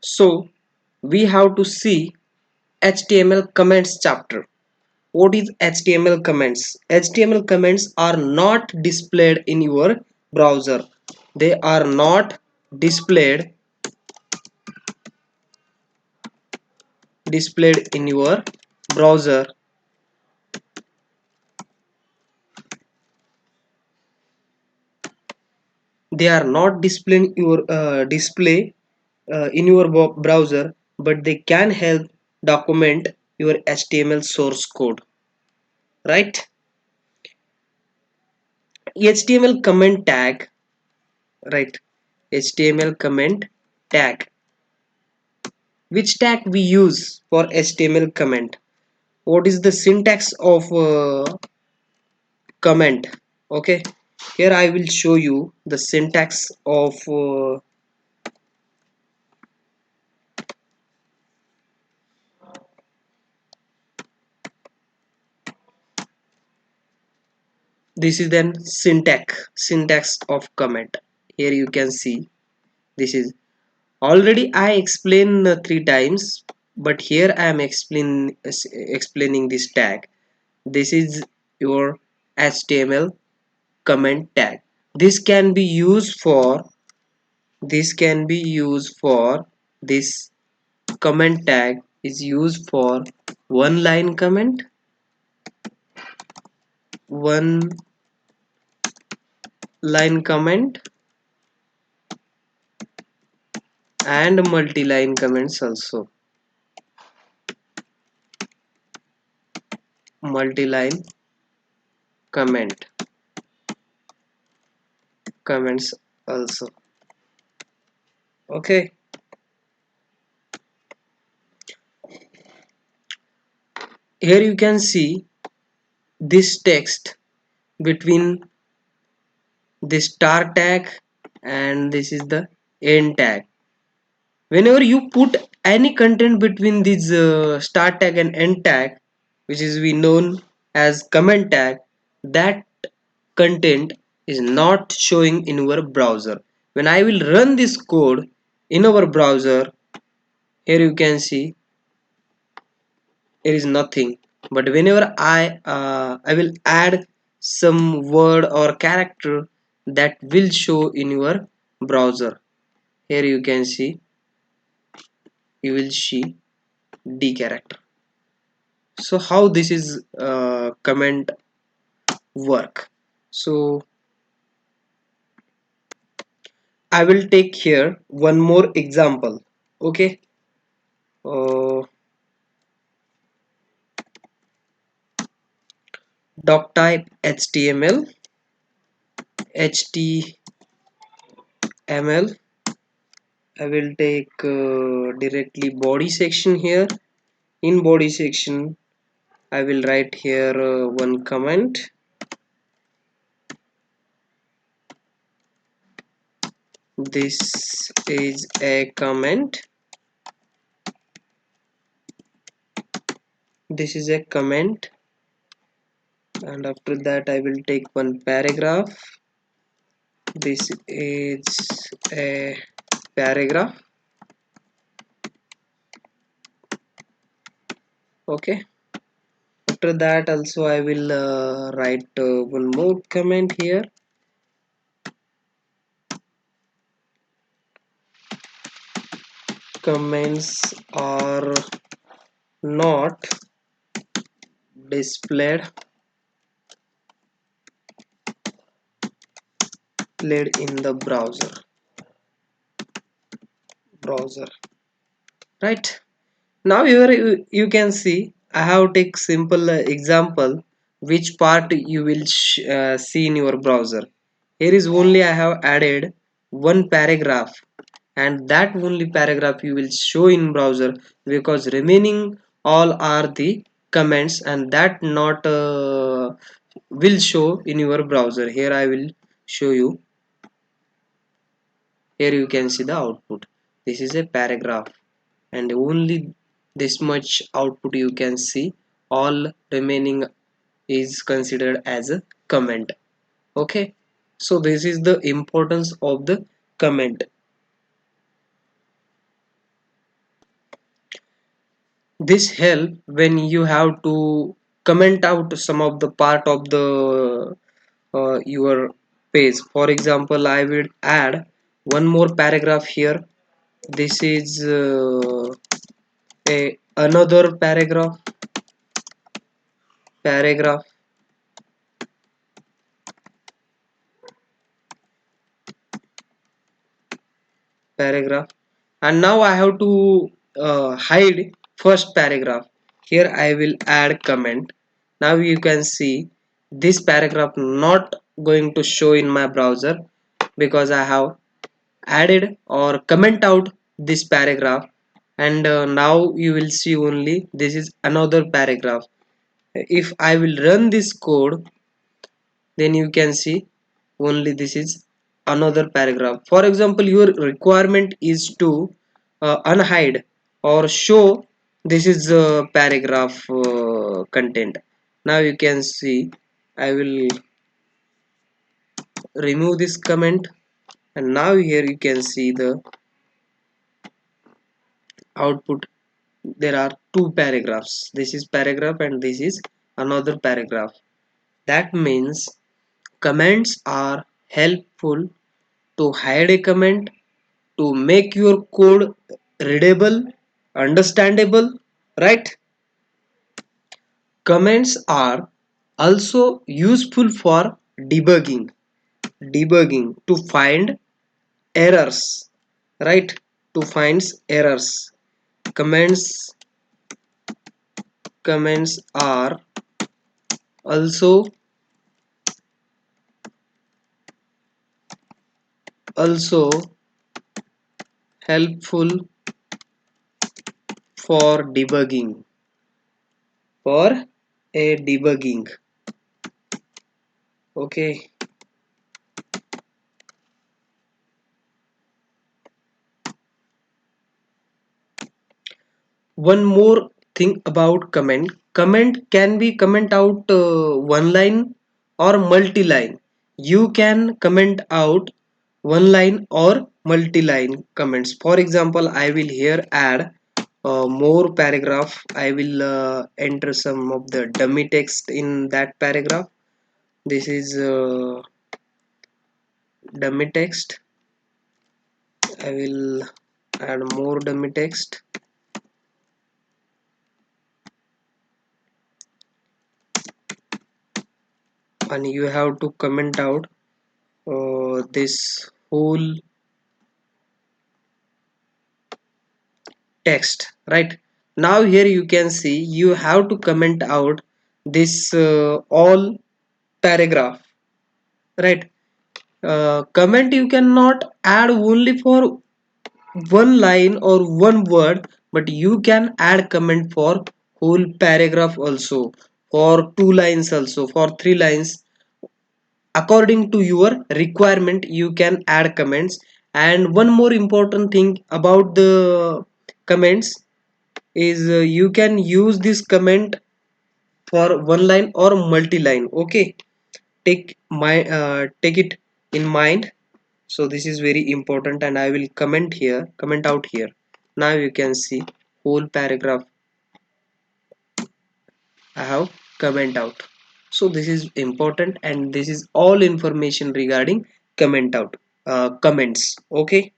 So we have to see HTML comments chapter. What is HTML comments? HTML comments are not displayed in your browser. They are not displayed in your browser. They are not displayed your display in your browser, but they can help document your HTML source code, right? HTML comment tag, right? HTML comment tag. Which tag we use for HTML comment? What is the syntax of comment? Okay, here I will show you the syntax of this is then syntax of comment. Here you can see this is already I explained 3 times, but here I am explaining this tag. This is your HTML comment tag. This can be used for this comment tag is used for one line comment, one line comment, and multi-line comments also. Multi-line comment comments also. Okay, here you can see this text between this star tag and this is the end tag. Whenever you put any content between this start tag and end tag, which is we known as comment tag, that content is not showing in our browser. When I will run this code in our browser, here you can see there is nothing. But whenever I will add some word or character, that will show in your browser. Here you can see, you will see D character. So how this is comment work? So I will take here one more example. Okay, uh, doc type html. I will take directly body section here. In body section I will write here one comment. This is a comment. This is a comment, and after that I will take one paragraph. This is a paragraph. Okay, after that also I will write one more comment here. Comments are not displayed in the browser, right? Now here you can see I have take simple example which part you will see in your browser. Here is only I have added one paragraph, and that only paragraph you will show in browser, because remaining all are the comments, and that not will show in your browser. Here I will show you. Here you can see the output. This is a paragraph, and only this much output you can see. All remaining is considered as a comment. Okay, so this is the importance of the comment. This help when you have to comment out some of the part of the your page. For example, I will add one more paragraph here. This is a another paragraph paragraph and now I have to hide first paragraph. Here I will add comment. Now you can see this paragraph not going to show in my browser because I have added or comment out this paragraph. And now you will see only this is another paragraph. If I will run this code, then you can see only this is another paragraph. For example, your requirement is to unhide or show this is paragraph content. Now you can see I will remove this comment, and now here you can see the output. There are two paragraphs. This is paragraph and this is another paragraph. That means comments are helpful to hide a comment, to make your code readable, understandable, right? Comments are also useful for debugging to find errors, right? To find errors. Comments comments are also helpful for for a debugging. Okay. One more thing about comment can be comment out one line or multi-line. You can comment out one line or multi-line comments. For example, I will here add more paragraph. I will enter some of the dummy text in that paragraph. This is dummy text. I will add more dummy text. And you have to comment out this whole text, right? Now here you can see you have to comment out this all paragraph, right? Comment you cannot add only for one line or one word, but you can add comment for whole paragraph also, for 2 lines also, for 3 lines. According to your requirement you can add comments. And one more important thing about the comments is you can use this comment for one line or multi-line. Okay, take it in mind. So this is very important, and I will comment out here. Now you can see whole paragraph I have comment out. So this is important, and this is all information regarding comments. Okay.